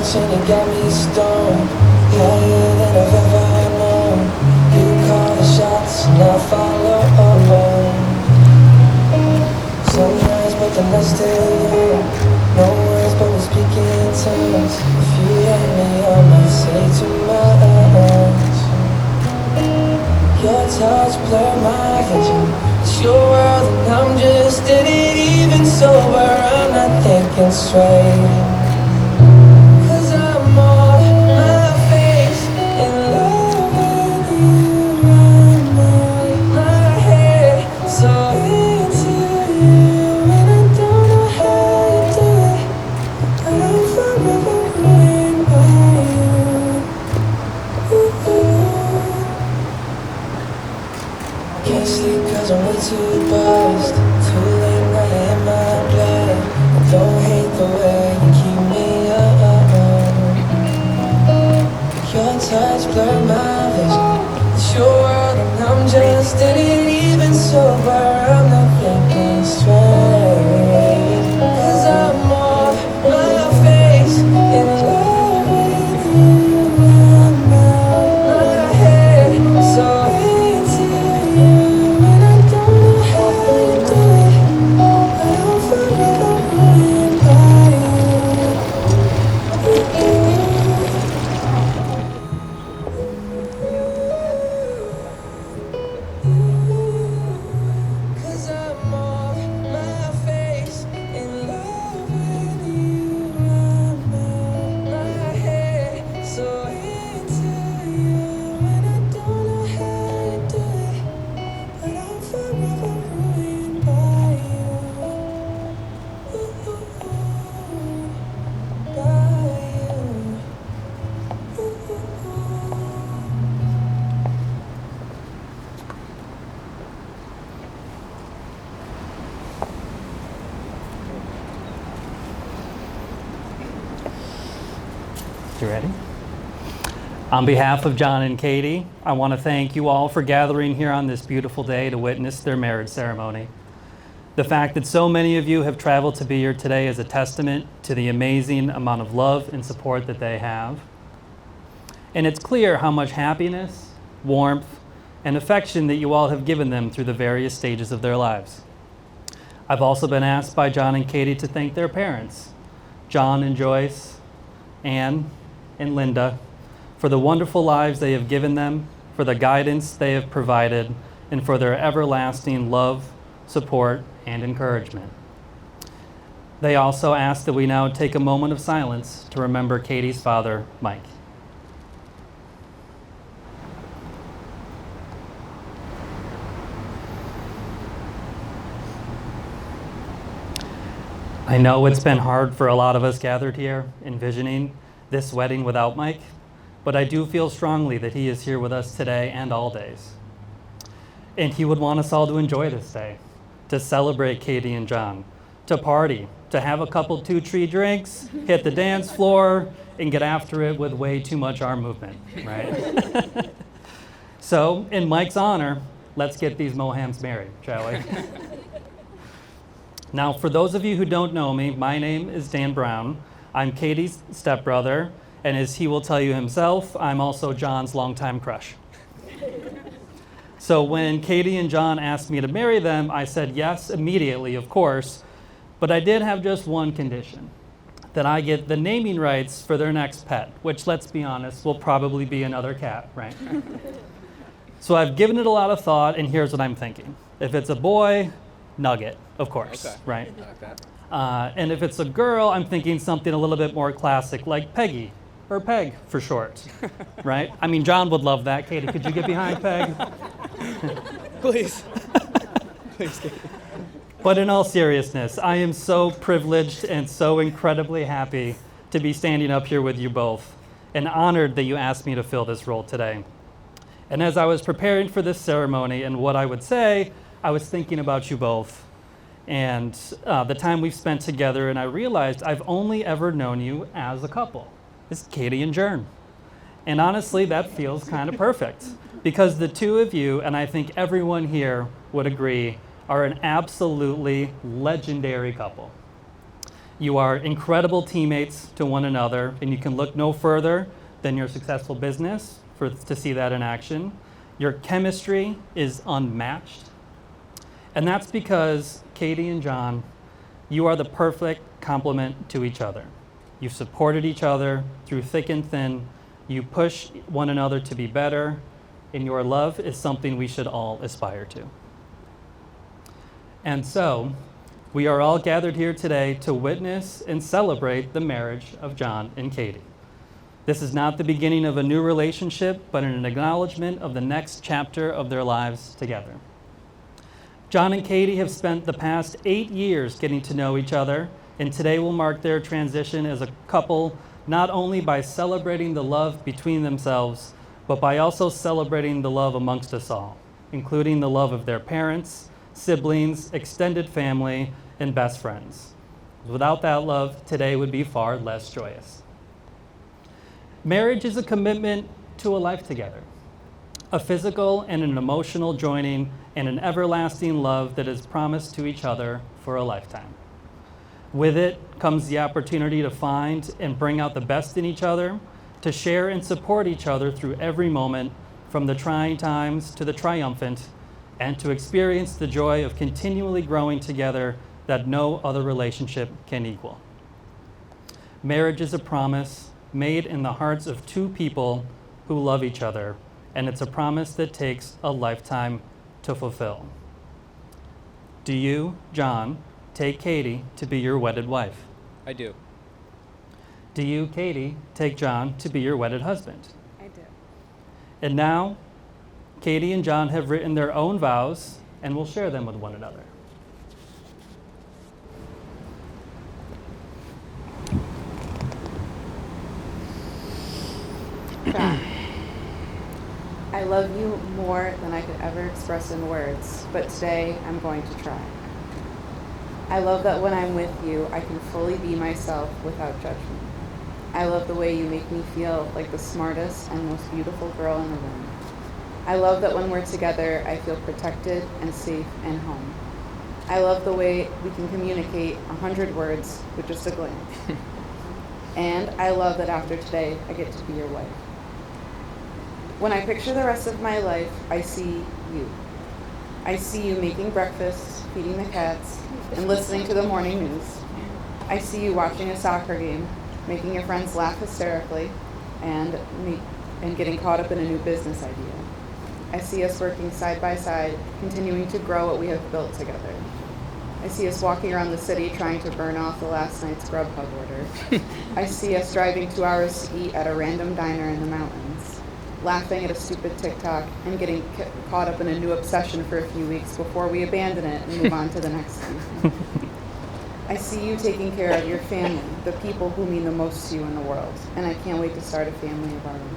attention, you got me stoned. Higher than I've ever known. You call the shots and I follow alone. Sunrise but the night's still young. No words but we speak in tongues. If you let me I might say too much. Your touch blur my vision. It's your world and I'm just in it. Even sober I'm not thinking straight. Cause I'm on my face in love with you right now. My head so into you and I don't know how you do it. But I'm forever ruined by you. Ooh. Can't sleep cause I'm way too buzzed. Too late now you're in my blood. I don't hate the way you keep me up. Your touch blur my vision. It's your world and I'm just in it. Even sober I'm not thinking straight. Cause I'm off my face in love with you right now. My head so into you and I don't know how you do it. But I'm forever ruined by you. Cause I'm off my face in love with you right now. My head so into you and I don't know how you do it. But I'm forever ruined by you. By you. You ready? On behalf of John and Katie, I want to thank you all for gathering here on this beautiful day to witness their marriage ceremony. The fact that so many of you have traveled to be here today is a testament to the amazing amount of love and support that they have. And it's clear how much happiness, warmth, and affection that you all have given them through the various stages of their lives. I've also been asked by John and Katie to thank their parents, John and Joyce, Anne and Linda, for the wonderful lives they have given them, for the guidance they have provided, and for their everlasting love, support, and encouragement. They also ask that we now take a moment of silence to remember Katie's father, Mike. I know it's been hard for a lot of us gathered here, envisioning this wedding without Mike, but I do feel strongly that he is here with us today and all days. And he would want us all to enjoy this day, to celebrate Katie and John, to party, to have a couple 2-tree drinks, hit the dance floor, and get after it with way too much arm movement, right? So, in Mike's honor, let's get these Mohams married, shall we? Now, for those of you who don't know me, my name is Dan Brown. I'm Katie's stepbrother, and as he will tell you himself, I'm also John's longtime crush. So when Katie and John asked me to marry them, I said yes immediately, of course, but I did have just one condition, that I get the naming rights for their next pet, which, let's be honest, will probably be another cat, right? So I've given it a lot of thought, and here's what I'm thinking. If it's a boy, Nugget, of course, Okay. right? I like that. And if it's a girl, I'm thinking something a little bit more classic, like Peggy, or Peg for short, right? I mean, John would love that. Katie, could you get behind Peg? Please. Please. But in all seriousness, I am so privileged and so incredibly happy to be standing up here with you both, and honored that you asked me to fill this role today. And as I was preparing for this ceremony and what I would say, I was thinking about you both and the time we've spent together, and I realized I've only ever known you as a couple. It's Katie and Jern. And honestly, that feels kind of perfect because the two of you, and I think everyone here would agree, are an absolutely legendary couple. You are incredible teammates to one another, and you can look no further than your successful business to see that in action. Your chemistry is unmatched. And that's because, Katie and John, you are the perfect complement to each other. You've supported each other through thick and thin. You push one another to be better, and your love is something we should all aspire to. And so, we are all gathered here today to witness and celebrate the marriage of John and Katie. This is not the beginning of a new relationship, but an acknowledgement of the next chapter of their lives together. John and Katie have spent the past 8 years getting to know each other, and today will mark their transition as a couple, not only by celebrating the love between themselves, but by also celebrating the love amongst us all, including the love of their parents, siblings, extended family, and best friends. Without that love, today would be far less joyous. Marriage is a commitment to a life together, a physical and an emotional joining, and an everlasting love that is promised to each other for a lifetime. With it comes the opportunity to find and bring out the best in each other, to share and support each other through every moment, from the trying times to the triumphant, and to experience the joy of continually growing together that no other relationship can equal. Marriage is a promise made in the hearts of two people who love each other, and it's a promise that takes a lifetime to fulfill. Do you, John, take Katie to be your wedded wife? I do. Do you, Katie, take John to be your wedded husband? I do. And now, Katie and John have written their own vows and will share them with one another. John, I love you more than I could ever express in words, but today I'm going to try. I love that when I'm with you, I can fully be myself without judgment. I love the way you make me feel like the smartest and most beautiful girl in the room. I love that when we're together, I feel protected and safe and home. I love the way we can communicate 100 words with just a glance. And I love that after today, I get to be your wife. When I picture the rest of my life, I see you. I see you making breakfast, feeding the cats, and listening to the morning news. I see you watching a soccer game, making your friends laugh hysterically, and getting caught up in a new business idea. I see us working side by side, continuing to grow what we have built together. I see us walking around the city trying to burn off the last night's Grubhub order. I see us driving 2 hours to eat at a random diner in the mountains, laughing at a stupid TikTok, and getting caught up in a new obsession for a few weeks before we abandon it and move on to the next thing. I see you taking care of your family, the people who mean the most to you in the world, and I can't wait to start a family of our own.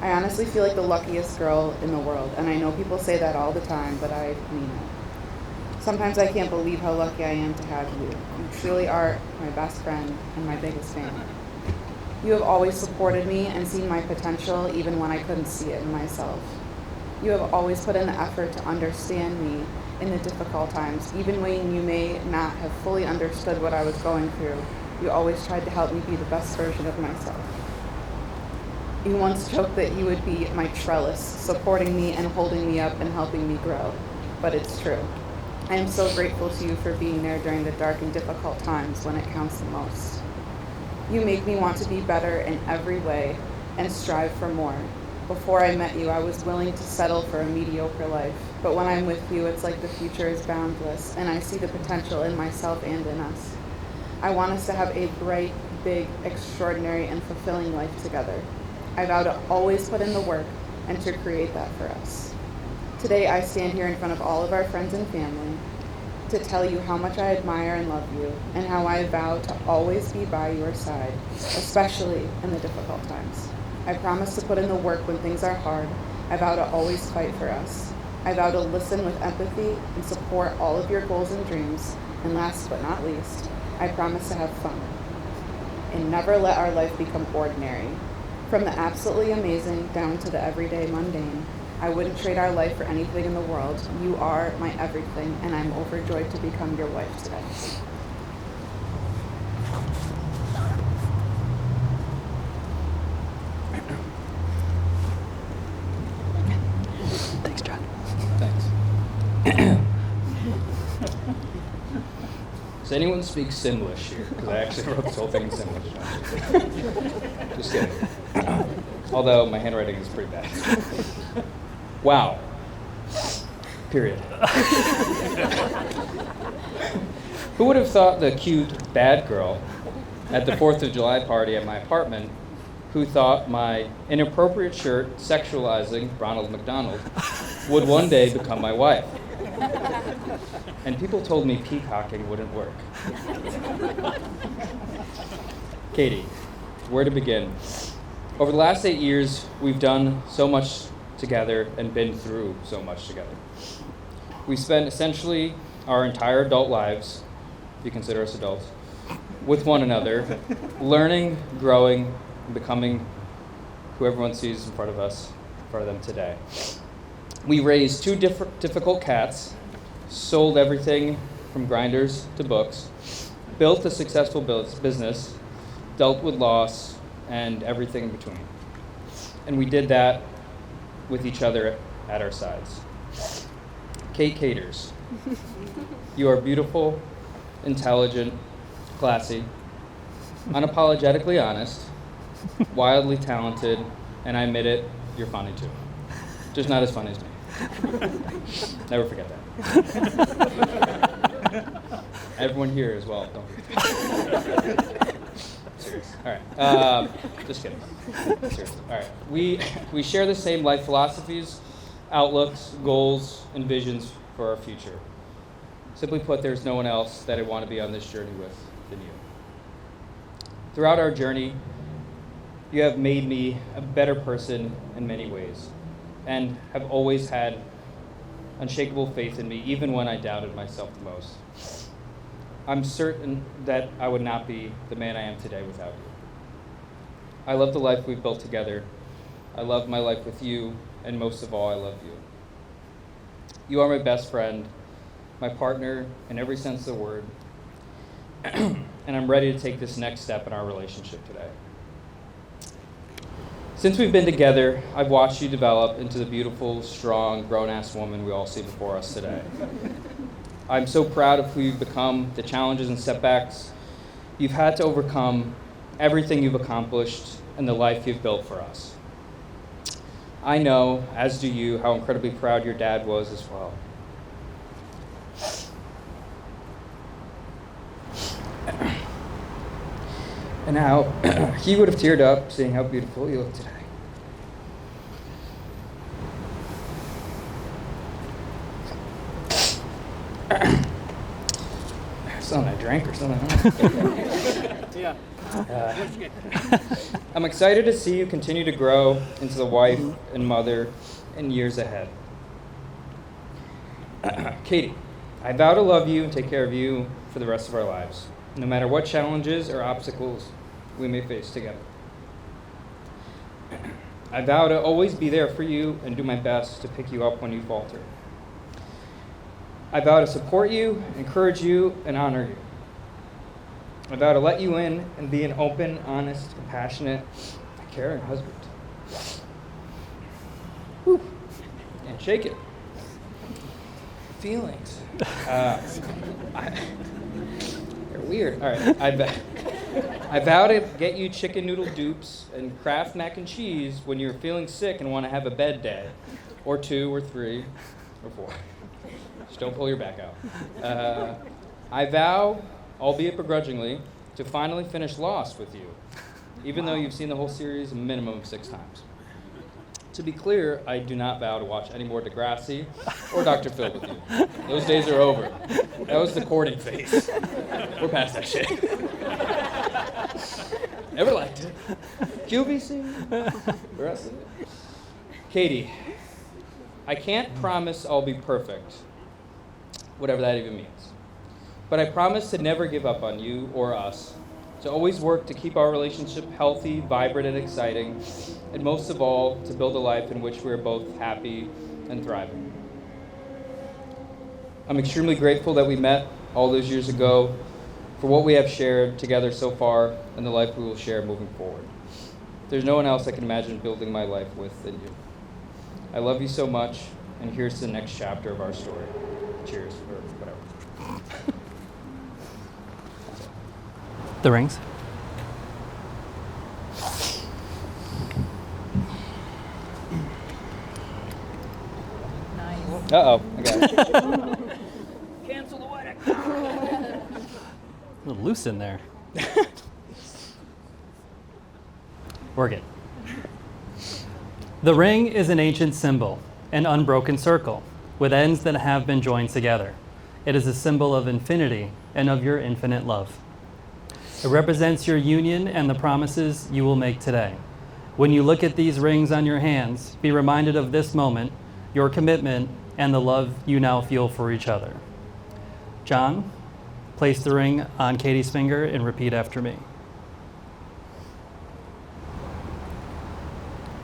I honestly feel like the luckiest girl in the world, and I know people say that all the time, but I mean it. Sometimes I can't believe how lucky I am to have you. You truly are my best friend and my biggest fan. You have always supported me and seen my potential even when I couldn't see it in myself. You have always put in the effort to understand me in the difficult times, even when you may not have fully understood what I was going through. You always tried to help me be the best version of myself. You once joked that you would be my trellis, supporting me and holding me up and helping me grow. But it's true. I am so grateful to you for being there during the dark and difficult times when it counts the most. You make me want to be better in every way and strive for more. Before I met you, I was willing to settle for a mediocre life. But when I'm with you, it's like the future is boundless, and I see the potential in myself and in us. I want us to have a bright, big, extraordinary, and fulfilling life together. I vow to always put in the work and to create that for us. Today, I stand here in front of all of our friends and family to tell you how much I admire and love you, and how I vow to always be by your side, especially in the difficult times. I promise to put in the work when things are hard. I vow to always fight for us. I vow to listen with empathy and support all of your goals and dreams. And last but not least, I promise to have fun and never let our life become ordinary. From the absolutely amazing down to the everyday mundane, I wouldn't trade our life for anything in the world. You are my everything, and I'm overjoyed to become your wife today. Does anyone speak Simlish here? Because I actually wrote this whole thing in Simlish. Just kidding. Although my handwriting is pretty bad. Wow. Period. Who would have thought the cute bad girl at the 4th of July party at my apartment, who thought my inappropriate shirt sexualizing Ronald McDonald, would one day become my wife? And people told me peacocking wouldn't work. Katie, where to begin? Over the last 8 years, we've done so much together and been through so much together. We spent essentially our entire adult lives, if you consider us adults, with one another, learning, growing, and becoming who everyone sees in front of us, in front of them today. We raised 2 difficult cats, sold everything from grinders to books, built a successful business, dealt with loss, and everything in between. And we did that with each other at our sides. Kate Caters, you are beautiful, intelligent, classy, unapologetically honest, wildly talented, and I admit it, you're funny too. Just not as funny as me. Never forget that. Everyone here as well, don't forget. Serious. All right. Just kidding. Seriously. All right. We share the same life philosophies, outlooks, goals, and visions for our future. Simply put, there's no one else that I want to be on this journey with than you. Throughout our journey, you have made me a better person in many ways, and have always had unshakable faith in me, even when I doubted myself the most. I'm certain that I would not be the man I am today without you. I love the life we've built together. I love my life with you, and most of all, I love you. You are my best friend, my partner in every sense of the word, and I'm ready to take this next step in our relationship today. Since we've been together, I've watched you develop into the beautiful, strong, grown-ass woman we all see before us today. I'm so proud of who you've become, the challenges and setbacks you've had to overcome, everything you've accomplished, and the life you've built for us. I know, as do you, how incredibly proud your dad was as well. And how he would have teared up seeing how beautiful you look today. Something I drank or something. Yeah. I'm excited to see you continue to grow into the wife and mother in years ahead. Katie, I vow to love you and take care of you for the rest of our lives, no matter what challenges or obstacles we may face together. I vow to always be there for you and do my best to pick you up when you falter. I vow to support you, encourage you, and honor you. I vow to let you in and be an open, honest, compassionate, caring husband. Whew. And shake it. Feelings. They're weird. All right. I vow to get you chicken noodle dupes and Kraft mac and cheese when you're feeling sick and want to have a bed day, or 2 or 3 or 4. Just don't pull your back out. I vow, albeit begrudgingly, to finally finish Lost with you, even though you've seen the whole series a minimum of 6 times. To be clear, I do not vow to watch any more Degrassi or Dr. Phil with you. Those days are over. That was the courting phase. We're past that shit. Never liked it. QVC. The rest of it. Katie, I can't promise I'll be perfect, whatever that even means. But I promise to never give up on you or us, to always work to keep our relationship healthy, vibrant, and exciting, and most of all, to build a life in which we are both happy and thriving. I'm extremely grateful that we met all those years ago, for what we have shared together so far, and the life we will share moving forward. There's no one else I can imagine building my life with than you. I love you so much, and here's the next chapter of our story. Cheers, or whatever. The rings. Uh-oh. I got it. Cancel the wedding. A little loose in there. We're good. The ring is an ancient symbol, an unbroken circle, with ends that have been joined together. It is a symbol of infinity and of your infinite love. It represents your union and the promises you will make today. When you look at these rings on your hands, be reminded of this moment, your commitment, and the love you now feel for each other. John, place the ring on Katie's finger and repeat after me.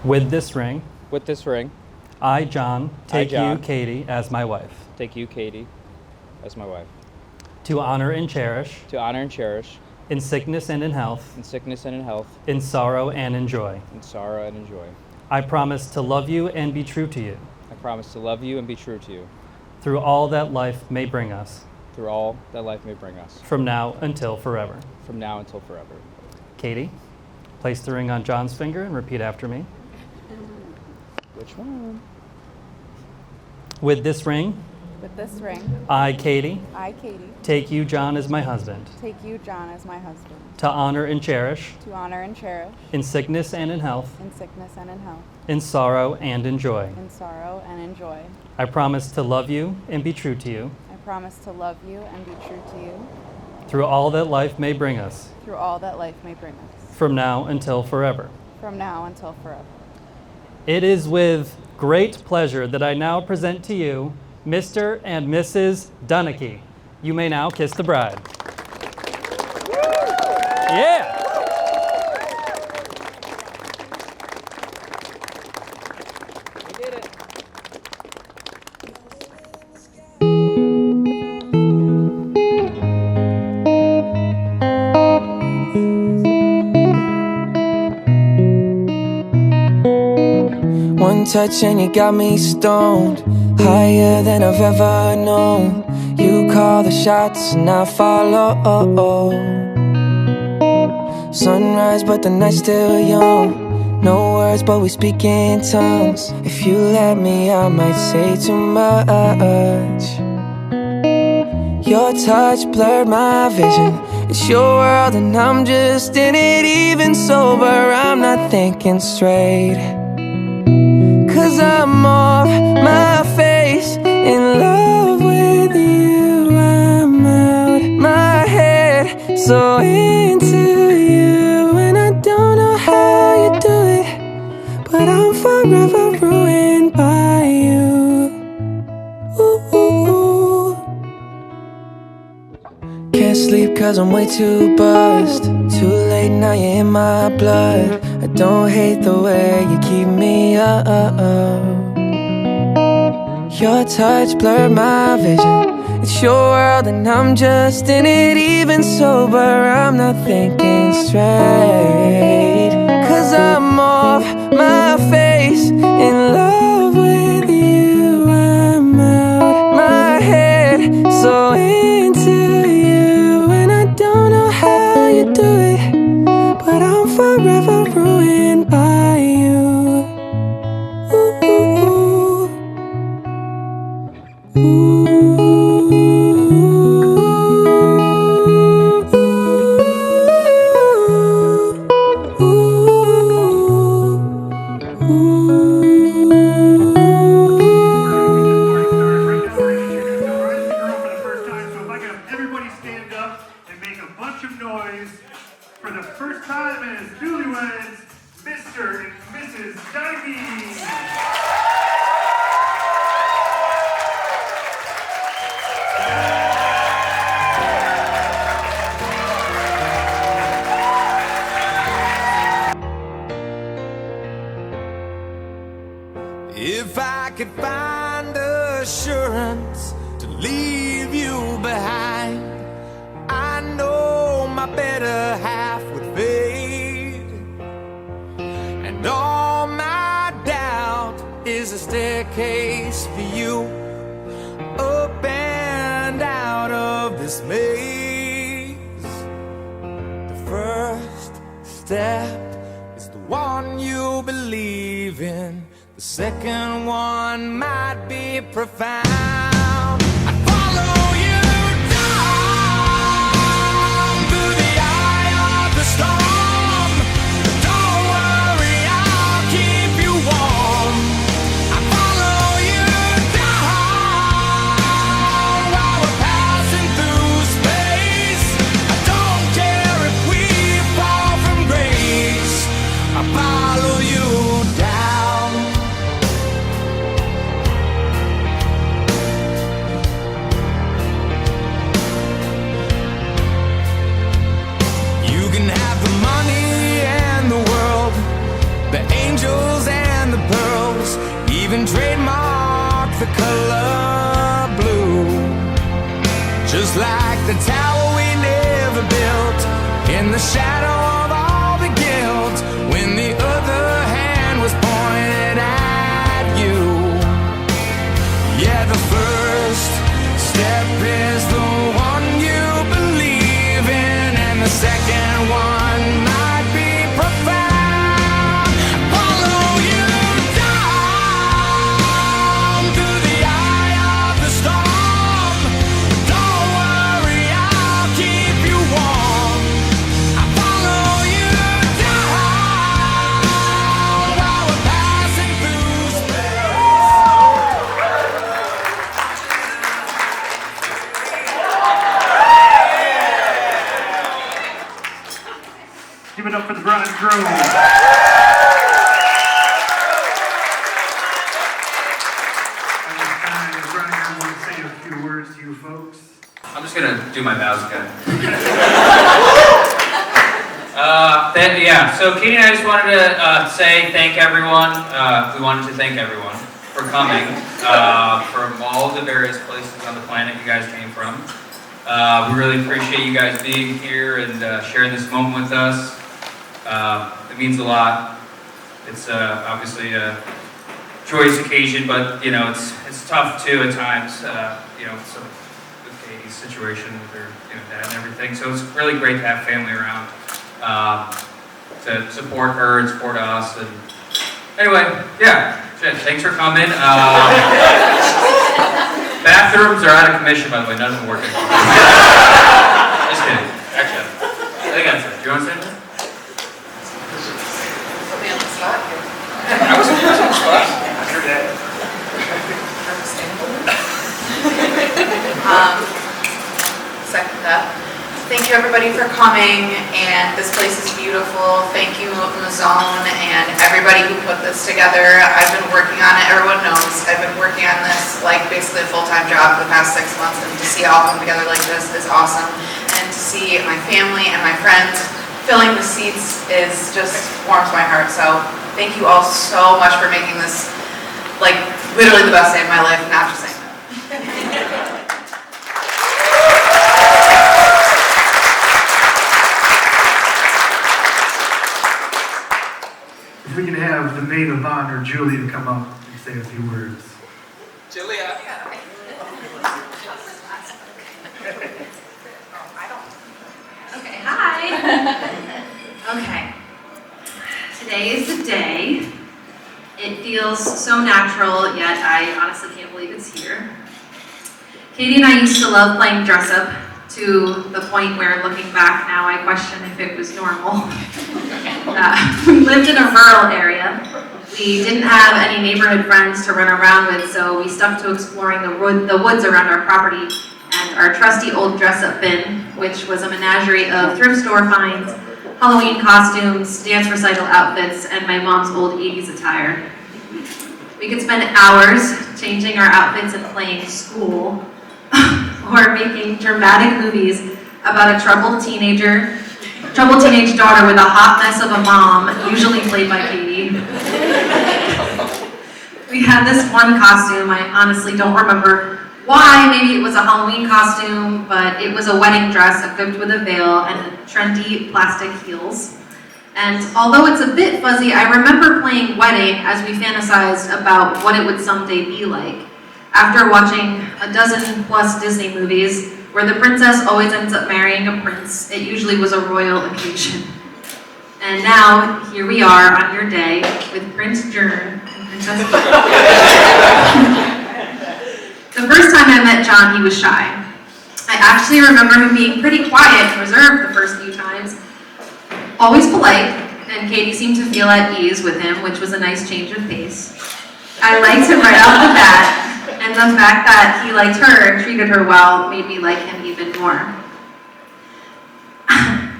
With this ring, With this ring, I, John, take John. you, Katie, as my wife, take you, Katie, as my wife, to honor and cherish, to honor and cherish, in sickness and in health, in sickness and in health, in sorrow and in joy. in sorrow and in joy. I promise to love you and be true to you, I promise to love you and be true to you, through all that life may bring us, through all that life may bring us, from now until forever. from now until forever. Katie, place the ring on John's finger and repeat after me. Which one? With this ring, With this ring, I, Katie, I, Katie, take you, John, as my husband, take you, John, as my husband, to honor and cherish, to honor and cherish, in sickness and in health, in sickness and in health, in sorrow and in joy. in sorrow and in joy. I promise to love you and be true to you, I promise to love you and be true to you, through all that life may bring us, through all that life may bring us, from now until forever. from now until forever. It is with great pleasure that I now present to you Mr. and Mrs. Dunnicky. You may now kiss the bride. Yeah! We did it. One touch and you got me stoned, higher than I've ever known. You call the shots and I follow. Sunrise but the night's still young. No words but we speak in tongues. If you let me I might say too much. Your touch blurred my vision. It's your world and I'm just in it. Even sober I'm not thinking straight. 'Cause I'm off my face, in love with you. I'm out my head, so into you. And I don't know how you do it, but I'm forever ruined by you. Ooh. Can't sleep 'cause I'm way too buzzed. Too late now, you're in my blood. I don't hate the way you keep me up. Your touch blurred my vision. It's your world and I'm just in it. Even sober I'm not thinking straight. 'Cause I'm off my face, in love with you. I'm out my head, so into you. And I don't know how you do it, but I'm forever ruined by you. Ooh. Ooh. Everybody stand up and make a bunch of noise for the first time as newlyweds, Mr. and Mrs. Dunnicky. If I could find assurance to leave you behind, I know my better half would fade, and all my doubt is a staircase for you, up and out of this maze. step is the one you believe in. The second one might be profound. I'd follow you down through the eye of the storm. Don't worry, I'll keep you warm. I'd follow you down while we're passing through space. I don't care if we fall from grace. I'll follow you down. You can have the money and the world, the angels and the pearls, even trademark the color blue. Just like the tower we never built, in the shadow of all the guilt, when the other hand was pointed at you. Yeah, the first step is the one you believe in, and the second one might be profound. Follow you down through the eye of the storm. Don't worry, I'll keep you warm. I follow you down while we're passing through space. Give it up for the Bride and Groom. At this time, the bride and groom want to say a few words to you folks. I'm just gonna do my bows again. So Katie and I just wanted to say thank everyone. We wanted to thank everyone for coming from all the various places on the planet you guys came from. We really appreciate you guys being here and sharing this moment with us. It means a lot. It's obviously a joyous occasion, but you know it's tough too at times. You know, so with Katie's situation with her dad and everything. So it's really great to have family around to support her and support us. And anyway, yeah, thanks for coming. Bathrooms are out of commission, by the way. None of them working. Just kidding. Actually, I think that's it. Do you want to say anything? Put me on the spot here. I was on the spot. After that, Second that. Thank you everybody for coming, and this place is beautiful. Thank you Mazone and everybody who put this together. I've been working on it, everyone knows. I've been working on this like basically a full-time job for the past 6 months, and to see it all come together like this is awesome. And to see my family and my friends filling the seats is just warms my heart. So thank you all so much for making this like literally the best day of my life, not just saying that. if we can have the maid of honor, Julia, come up and say a few words. Julia. Okay, hi. Okay. Today is the day. It feels so natural, yet I honestly can't believe it's here. Katie and I used to love playing dress up to the point where, looking back now, I question if it was normal. We lived in a rural area. We didn't have any neighborhood friends to run around with, so we stuck to exploring the woods around our property and our trusty old dress-up bin, which was a menagerie of thrift store finds, Halloween costumes, dance recital outfits, and my mom's old 80s attire. We could spend hours changing our outfits and playing school, or making dramatic movies about a troubled teenage daughter with a hot mess of a mom, usually played by Katie. We had this one costume, I honestly don't remember why. Maybe it was a Halloween costume, but it was a wedding dress equipped with a veil and trendy plastic heels. And although it's a bit fuzzy, I remember playing wedding as we fantasized about what it would someday be like. After watching a dozen plus Disney movies, where the princess always ends up marrying a prince, it usually was a royal occasion. And now, here we are on your day with Prince Jern and Princess Kate. The first time I met John, he was shy. I actually remember him being pretty quiet and reserved the first few times, always polite, and Katie seemed to feel at ease with him, which was a nice change of pace. I liked him right off the bat, and the fact that he liked her and treated her well made me like him even more.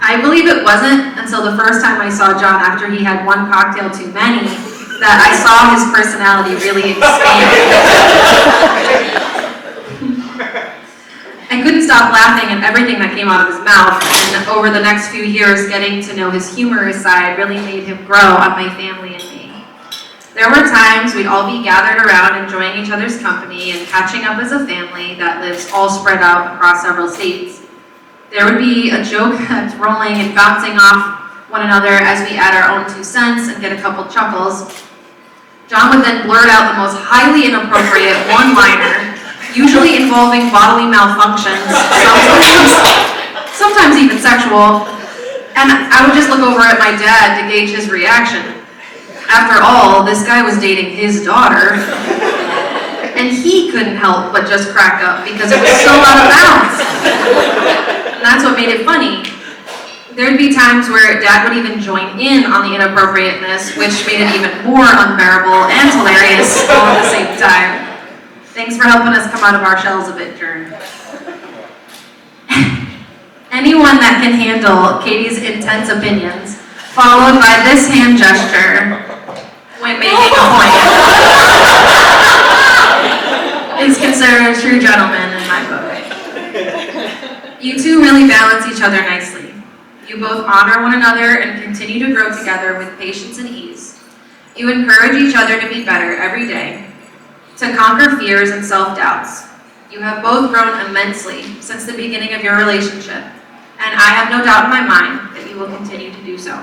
I believe it wasn't until the first time I saw John after he had one cocktail too many that I saw his personality really expand. I couldn't stop laughing at everything that came out of his mouth, and over the next few years, getting to know his humorous side really made him grow on my family and me. There were times we'd all be gathered around enjoying each other's company and catching up as a family that lives all spread out across several states. There would be a joke that's rolling and bouncing off one another as we add our own 2 cents and get a couple chuckles. John would then blurt out the most highly inappropriate one-liner, usually involving bodily malfunctions, sometimes even sexual, and I would just look over at my dad to gauge his reaction. After all, this guy was dating his daughter, and he couldn't help but just crack up because it was so out of bounds. And that's what made it funny. There'd be times where Dad would even join in on the inappropriateness, which made it even more unbearable and hilarious all at the same time. Thanks for helping us come out of our shells a bit, Jern. Anyone that can handle Katie's intense opinions, followed by this hand gesture when making a point, is considered a true gentleman in my book. You two really balance each other nicely. You both honor one another and continue to grow together with patience and ease. You encourage each other to be better every day, to conquer fears and self-doubts. You have both grown immensely since the beginning of your relationship, and I have no doubt in my mind that you will continue to do so.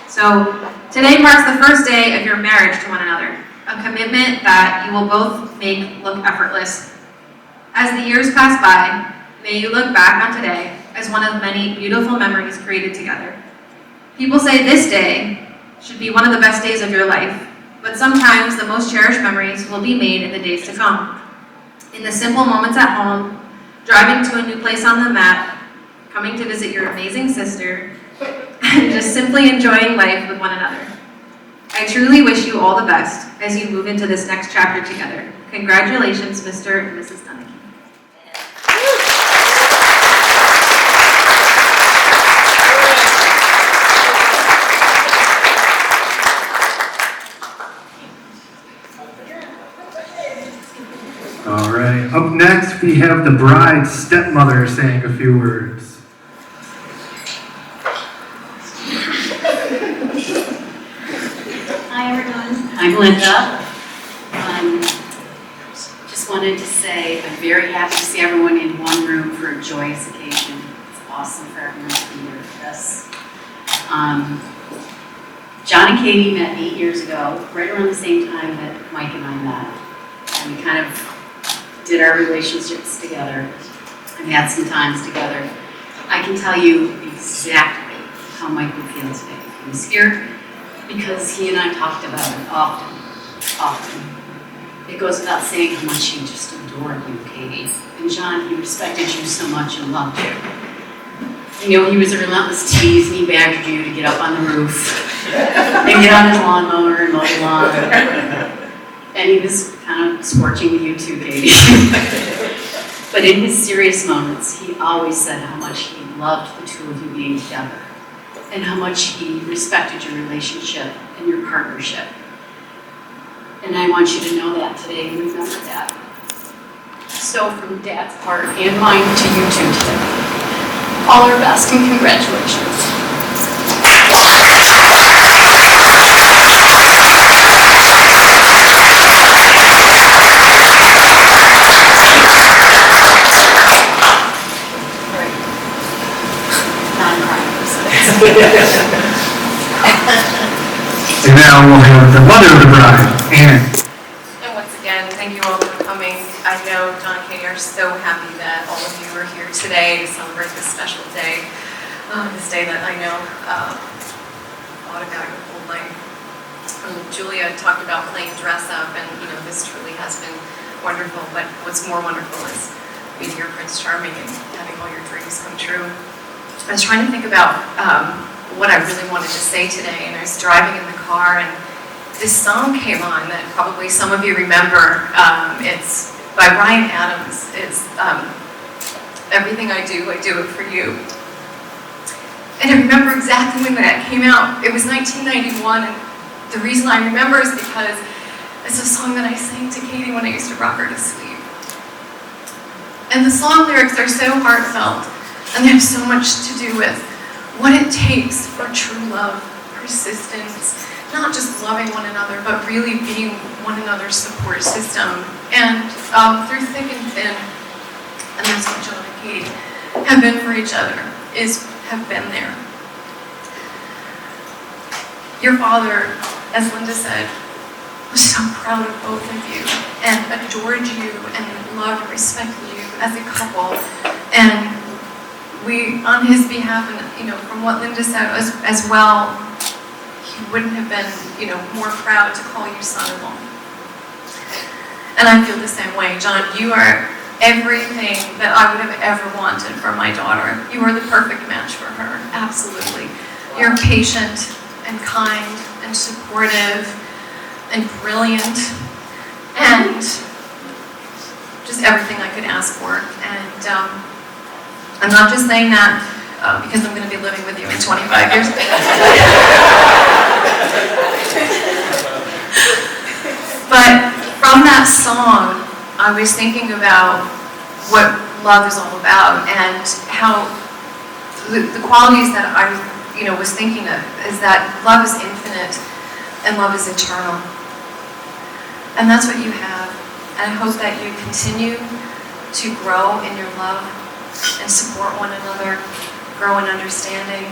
So, today marks the first day of your marriage to one another, a commitment that you will both make look effortless. As the years pass by, may you look back on today as one of many beautiful memories created together. People say this day should be one of the best days of your life, but sometimes the most cherished memories will be made in the days to come. In the simple moments at home, driving to a new place on the map, coming to visit your amazing sister, and just simply enjoying life with one another. I truly wish you all the best as you move into this next chapter together. Congratulations, Mr. and Mrs. Dunnigan. All right. Up next, we have the bride's stepmother saying a few words. Hi, everyone. I'm Linda. Just wanted to say I'm very happy to see everyone in one room for a joyous occasion. It's awesome for everyone to be here with us. John and Katie met 8 years ago, right around the same time that Mike and I met. And we kind of did our relationships together and had some times together. I can tell you exactly how Mike would feel today. He was here because he and I talked about it often. It goes without saying how much he just adored you, Katie. And John, he respected you so much and loved you. You know, he was a relentless tease and he badgered you to get up on the roof and get on his lawnmower and mow the lawn. And he was kind of scorching with you too, Katie. But in his serious moments, he always said how much he loved the two of you being together and how much he respected your relationship and your partnership. And I want you to know that today and remember that. So from Dad's part and mine to you two today, all our best and congratulations. And now we'll have the mother of the bride, Anne. And once again, thank you all for coming. I know John and Katie are so happy that all of you are here today to celebrate this special day. This day that I know thought about your whole life. Julia talked about playing dress up, and this truly has been wonderful. But what's more wonderful is being your Prince Charming and having all your dreams come true. I was trying to think about what I really wanted to say today, and I was driving in the car, and this song came on that probably some of you remember. It's by Ryan Adams. It's Everything I Do It For You. And I remember exactly when that came out. It was 1991, and the reason I remember is because it's a song that I sang to Katie when I used to rock her to sleep. And the song lyrics are so heartfelt, and they have so much to do with what it takes for true love, persistence, not just loving one another, but really being one another's support system. And through thick and thin, and that's what John and Katie have been for each other, have been there. Your father, as Linda said, was so proud of both of you and adored you and loved and respected you as a couple. And we, on his behalf, and from what Linda said as well, he wouldn't have been more proud to call you son-in-law. And I feel the same way. John, you are everything that I would have ever wanted for my daughter. You are the perfect match for her, absolutely. You're patient and kind and supportive and brilliant and just everything I could ask for. And I'm not just saying that because I'm going to be living with you in 25 years. But from that song, I was thinking about what love is all about and how the qualities that I was thinking of is that love is infinite and love is eternal. And that's what you have. And I hope that you continue to grow in your love and support one another, grow in understanding,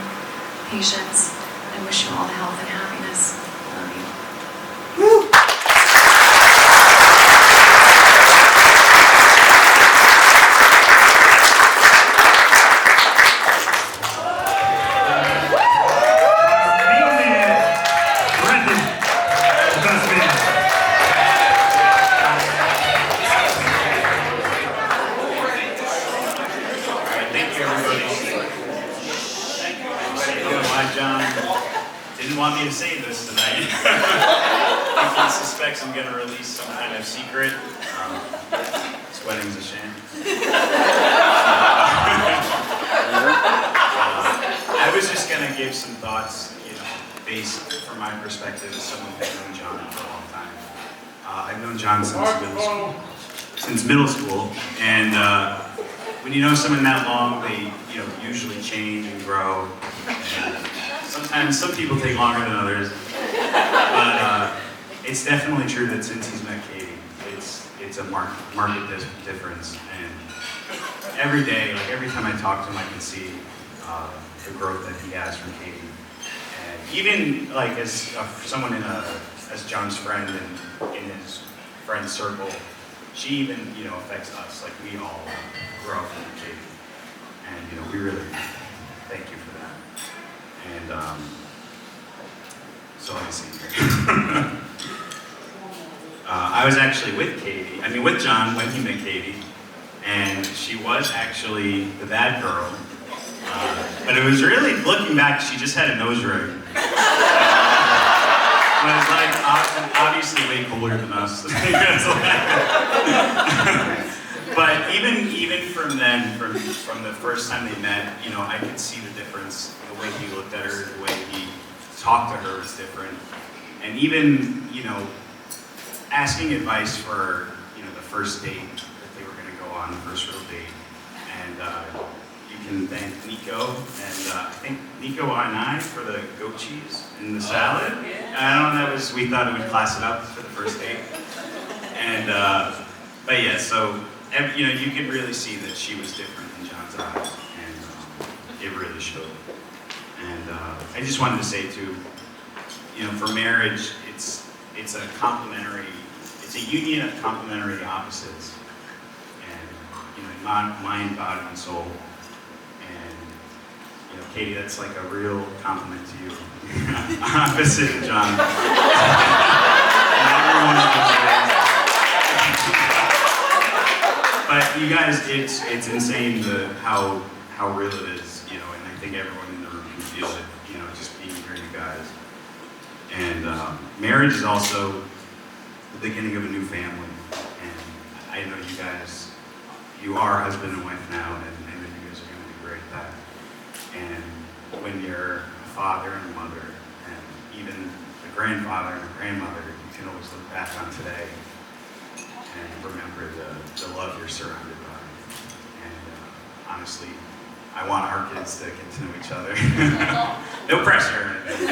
patience, and wish you all the health and happiness. Love you. Woo! Want me to say this tonight. He suspects I'm going to release some kind of secret. This wedding's a sham. I was just going to give some thoughts, based from my perspective as someone who's known John for a long time. I've known John since middle school, and when you know someone that long, they usually change and grow. And sometimes some people take longer than others, but it's definitely true that since he's met Katie, it's a marked difference. And every day, like every time I talk to him, I can see the growth that he has from Katie. And even like as someone as John's friend and in his friend circle, she even affects us. Like we all grow from Katie, and we really thank you for that. And so let me see here. I was actually with John when he met Katie, and she was actually the bad girl. But it was really, looking back, she just had a nose ring. But it's like obviously way cooler than us. But even from then, from the first time they met, I could see the difference. The way he looked at her, the way he talked to her was different. And even, asking advice for, the first date that they were going to go on, the first real date. And you can thank Nico, and I think Nico and I for the goat cheese and the salad. We thought it would class it up for the first date. And, but yeah, so, you could really see that she was different in John's eyes, and it really showed. And I just wanted to say too, for marriage, it's a union of complementary opposites, and mind, body, and soul. And Katie, that's like a real compliment to you. Opposite of John. Everyone but you guys, it's insane how real it is, and I think everyone in the room can feel it, just being here, you guys. And marriage is also the beginning of a new family. And I know you guys, you are husband and wife now, and I know you guys are going to be great at that. And when you're a father and a mother, and even a grandfather and a grandmother, you can always look back on today and remember the love you're surrounded by. And honestly, I want our kids to get to know each other. No pressure or anything.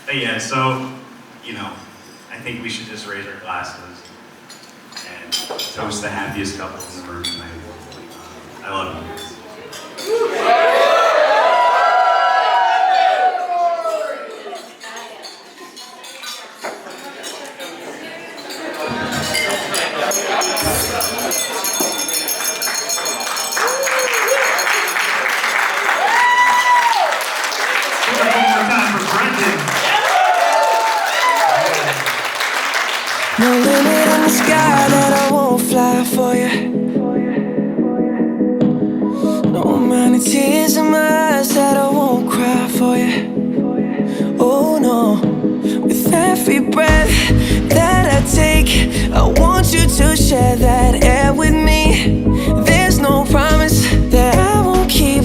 But yeah, so, I think we should just raise our glasses and toast the happiest couple in the room tonight. I love you guys. No limit in the sky that I won't fly for you. No amount of tears in my eyes that I won't cry for you. Oh no, with every breath that I take, I want you to share that air with me. There's no promise that I won't keep.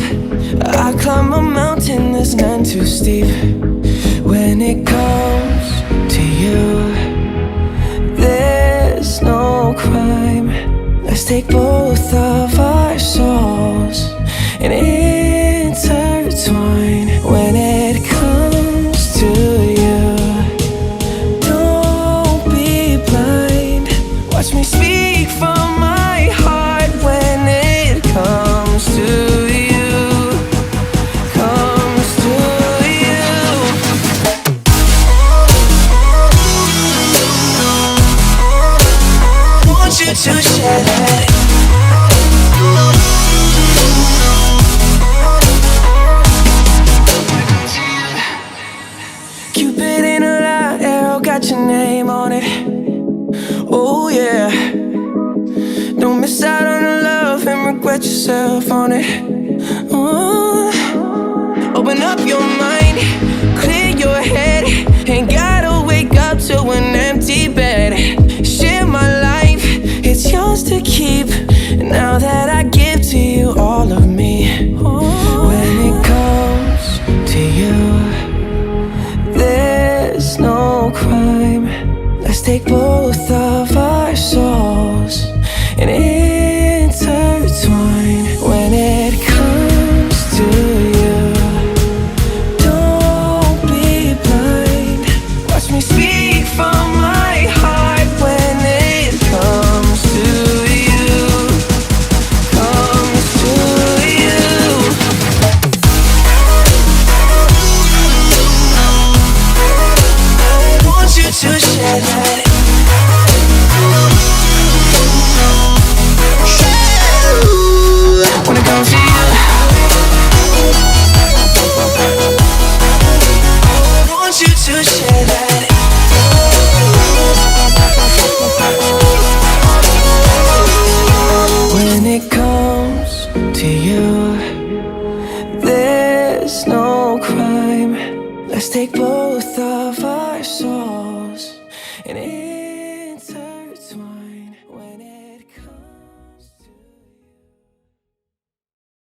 I climb a mountain that's none too steep. When it comes to you, there's no crime. Let's take both of our souls and intertwine. When it comes to you, don't be blind. Watch me speak from my heart. When it comes to you, comes to you. Want you to share that. Cupid in a light arrow got your name on it. Oh yeah. Don't miss out on the love and regret yourself on it. Open up your mind, clear your head. Ain't gotta wake up to an empty bed. Share my life, it's yours to keep. Now that I give to you all of me. When it comes to you, there's no crime. Let's take both of our souls and intertwine. When it comes to you, don't be blind. Watch me speak from my heart. When it comes to you, comes to you. I want you to share that. When it comes to you, I want you to share that. When it comes to you, there's no crime. Let's take both of our souls and